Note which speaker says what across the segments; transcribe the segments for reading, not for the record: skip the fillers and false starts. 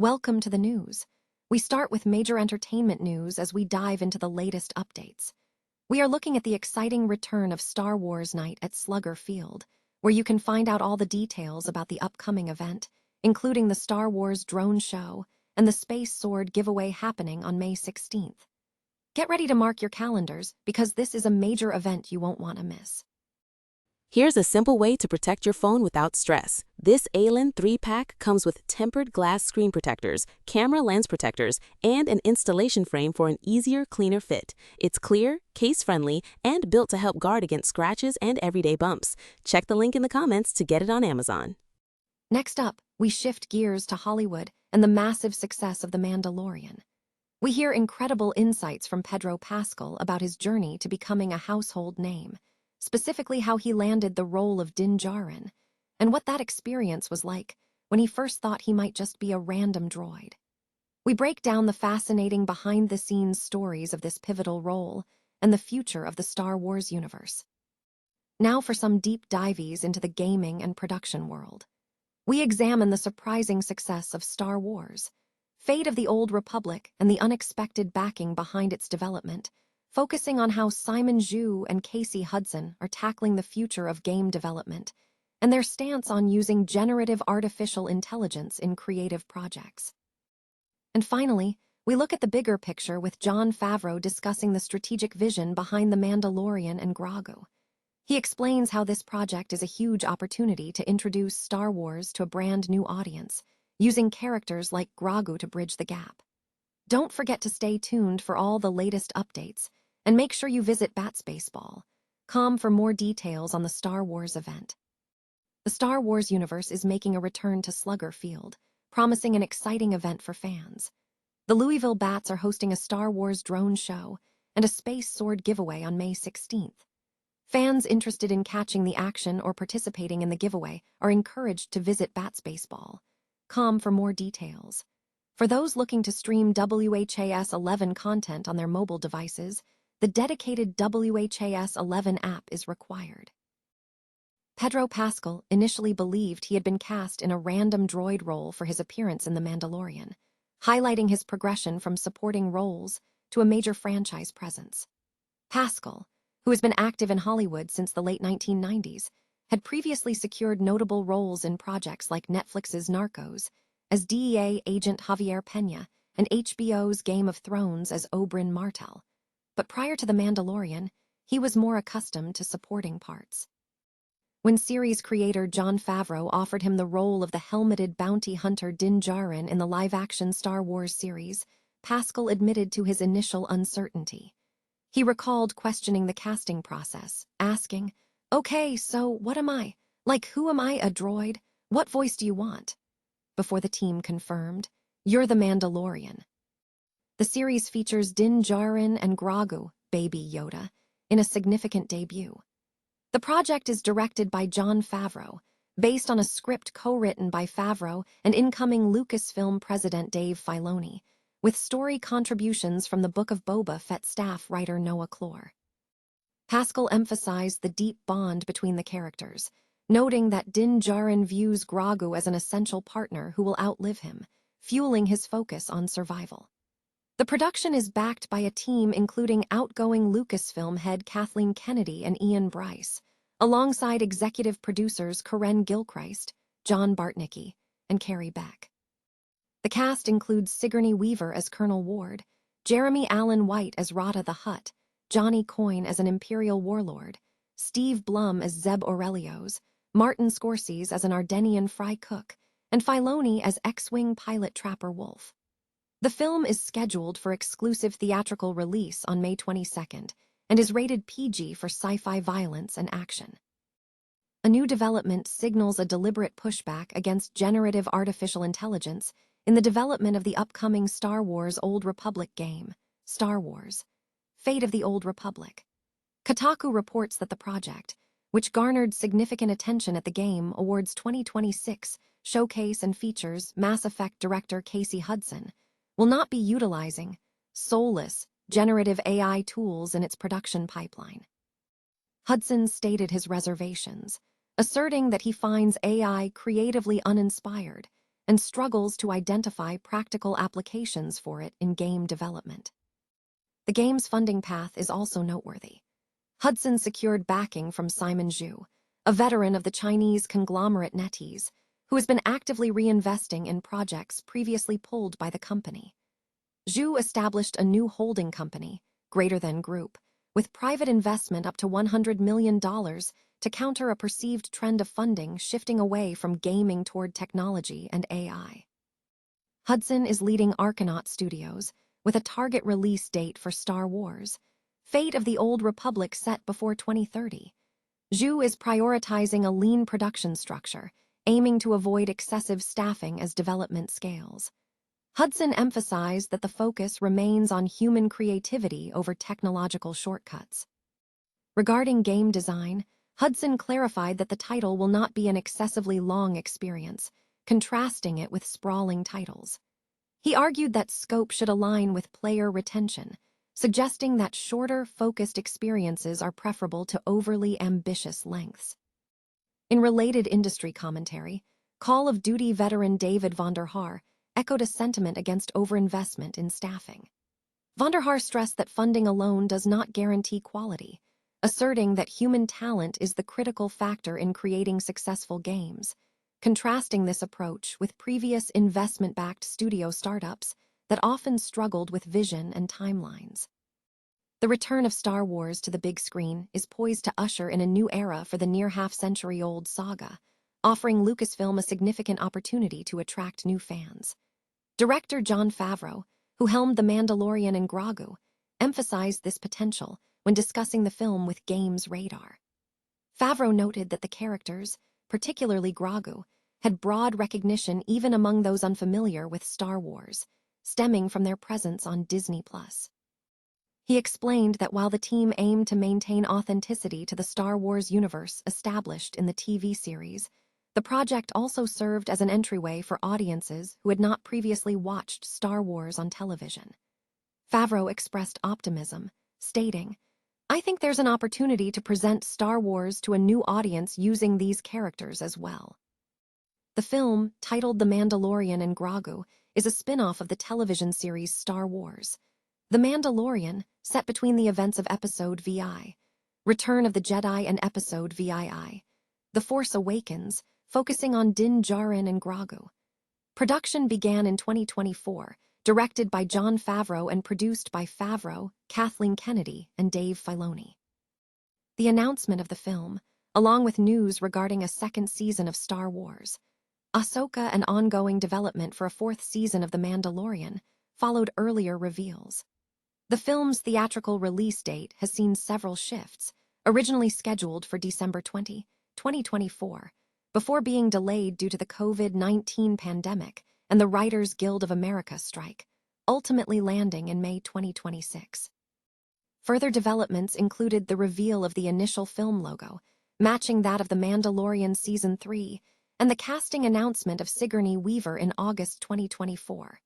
Speaker 1: Welcome to the news. We start with major entertainment news as we dive into the latest updates. We are looking at the exciting return of Star Wars Night at Slugger Field, where you can find out all the details about the upcoming event, including the Star Wars drone show and the Space Sword giveaway happening on May 16th. Get ready to mark your calendars because this is a major event you won't want to miss.
Speaker 2: Here's a simple way to protect your phone without stress. This ALEN 3-pack comes with tempered glass screen protectors, camera lens protectors, and an installation frame for an easier, cleaner fit. It's clear, case-friendly, and built to help guard against scratches and everyday bumps. Check the link in the comments to get it on Amazon.
Speaker 1: Next up, we shift gears to Hollywood and the massive success of The Mandalorian. We hear incredible insights from Pedro Pascal about his journey to becoming a household name, specifically how he landed the role of Din Djarin, and what that experience was like when he first thought he might just be a random droid. We break down the fascinating behind-the-scenes stories of this pivotal role and the future of the Star Wars universe. Now for some deep dives into the gaming and production world. We examine the surprising success of Star Wars, fate of the Old Republic, and the unexpected backing behind its development, focusing on how Simon Zhu and Casey Hudson are tackling the future of game development and their stance on using generative artificial intelligence in creative projects. And finally, we look at the bigger picture with Jon Favreau discussing the strategic vision behind The Mandalorian and Grogu. He explains how this project is a huge opportunity to introduce Star Wars to a brand new audience, using characters like Grogu to bridge the gap. Don't forget to stay tuned for all the latest updates, and make sure you visit batsbaseball.com for more details on the Star Wars event. The Star Wars universe is making a return to Slugger Field, promising an exciting event for fans. The Louisville Bats are hosting a Star Wars drone show and a Space Sword giveaway on May 16th. Fans interested in catching the action or participating in the giveaway are encouraged to visit batsbaseball.com for more details. For those looking to stream WHAS 11 content on their mobile devices, the dedicated WHAS 11 app is required. Pedro Pascal initially believed he had been cast in a random droid role for his appearance in The Mandalorian, highlighting his progression from supporting roles to a major franchise presence. Pascal, who has been active in Hollywood since the late 1990s, had previously secured notable roles in projects like Netflix's Narcos as DEA agent Javier Peña and HBO's Game of Thrones as Oberyn Martell. But prior to The Mandalorian, he was more accustomed to supporting parts. When series creator Jon Favreau offered him the role of the helmeted bounty hunter Din Djarin in the live-action Star Wars series, Pascal admitted to his initial uncertainty. He recalled questioning the casting process, asking, "Okay, so what am I? Like, who am I, a droid? What voice do you want?" Before the team confirmed, "You're the Mandalorian." The series features Din Djarin and Grogu, Baby Yoda, in a significant debut. The project is directed by Jon Favreau, based on a script co-written by Favreau and incoming Lucasfilm president Dave Filoni, with story contributions from the Book of Boba Fett staff writer Noah Clore. Pascal emphasized the deep bond between the characters, noting that Din Djarin views Grogu as an essential partner who will outlive him, fueling his focus on survival. The production is backed by a team including outgoing Lucasfilm head Kathleen Kennedy and Ian Bryce, alongside executive producers Karen Gilchrist, John Bartnicki, and Carrie Beck. The cast includes Sigourney Weaver as Colonel Ward, Jeremy Allen White as Rada the Hutt, Johnny Coyne as an Imperial warlord, Steve Blum as Zeb Aurelios, Martin Scorsese as an Ardennian fry cook, and Filoni as X-Wing pilot Trapper Wolf. The film is scheduled for exclusive theatrical release on May 22nd and is rated PG for sci-fi violence and action. A new development signals a deliberate pushback against generative artificial intelligence in the development of the upcoming Star Wars Old Republic game, Star Wars: Fate of the Old Republic. Kotaku reports that the project, which garnered significant attention at the Game Awards 2026 showcase and features Mass Effect director Casey Hudson, will not be utilizing soulless, generative AI tools in its production pipeline. Hudson stated his reservations, asserting that he finds AI creatively uninspired and struggles to identify practical applications for it in game development. The game's funding path is also noteworthy. Hudson secured backing from Simon Zhu, a veteran of the Chinese conglomerate NetEase, who has been actively reinvesting in projects previously pulled by the company. Zhu established a new holding company, Greater Than Group, with private investment up to $100 million to counter a perceived trend of funding shifting away from gaming toward technology and AI. Hudson is leading Archanaut Studios, with a target release date for Star Wars, Fate of the Old Republic set before 2030. Zhu is prioritizing a lean production structure, aiming to avoid excessive staffing as development scales. Hudson emphasized that the focus remains on human creativity over technological shortcuts. Regarding game design, Hudson clarified that the title will not be an excessively long experience, contrasting it with sprawling titles. He argued that scope should align with player retention, suggesting that shorter, focused experiences are preferable to overly ambitious lengths. In related industry commentary, Call of Duty veteran David Vonderhaar echoed a sentiment against overinvestment in staffing. Vonderhaar stressed that funding alone does not guarantee quality, asserting that human talent is the critical factor in creating successful games, contrasting this approach with previous investment-backed studio startups that often struggled with vision and timelines. The return of Star Wars to the big screen is poised to usher in a new era for the near half-century-old saga, offering Lucasfilm a significant opportunity to attract new fans. Director Jon Favreau, who helmed The Mandalorian and Grogu, emphasized this potential when discussing the film with Games Radar. Favreau noted that the characters, particularly Grogu, had broad recognition even among those unfamiliar with Star Wars, stemming from their presence on Disney+. He explained that while the team aimed to maintain authenticity to the Star Wars universe established in the TV series, the project also served as an entryway for audiences who had not previously watched Star Wars on television. Favreau expressed optimism, stating, "I think there's an opportunity to present Star Wars to a new audience using these characters as well." The film, titled The Mandalorian and Grogu, is a spin-off of the television series Star Wars. The Mandalorian, set between the events of Episode VI, Return of the Jedi, and Episode VII, The Force Awakens, focusing on Din Djarin and Grogu. Production began in 2024, directed by Jon Favreau and produced by Favreau, Kathleen Kennedy, and Dave Filoni. The announcement of the film, along with news regarding a second season of Star Wars, Ahsoka, and ongoing development for a fourth season of The Mandalorian, followed earlier reveals. The film's theatrical release date has seen several shifts, originally scheduled for December 20, 2024, before being delayed due to the COVID-19 pandemic and the Writers Guild of America strike, ultimately landing in May 2026. Further developments included the reveal of the initial film logo, matching that of The Mandalorian Season 3, and the casting announcement of Sigourney Weaver in August 2024.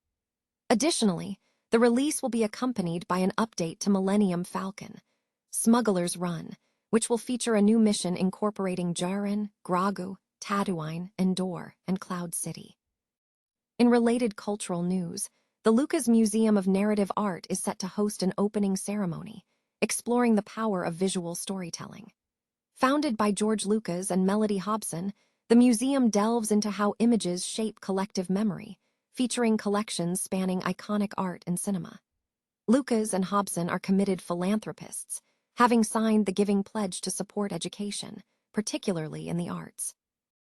Speaker 1: Additionally, the release will be accompanied by an update to Millennium Falcon, Smuggler's Run, which will feature a new mission incorporating Djarin, Grogu, Tatooine, Endor, and Cloud City. In related cultural news, the Lucas Museum of Narrative Art is set to host an opening ceremony, exploring the power of visual storytelling. Founded by George Lucas and Melody Hobson, the museum delves into how images shape collective memory, featuring collections spanning iconic art and cinema. Lucas and Hobson are committed philanthropists, having signed the Giving Pledge to support education, particularly in the arts.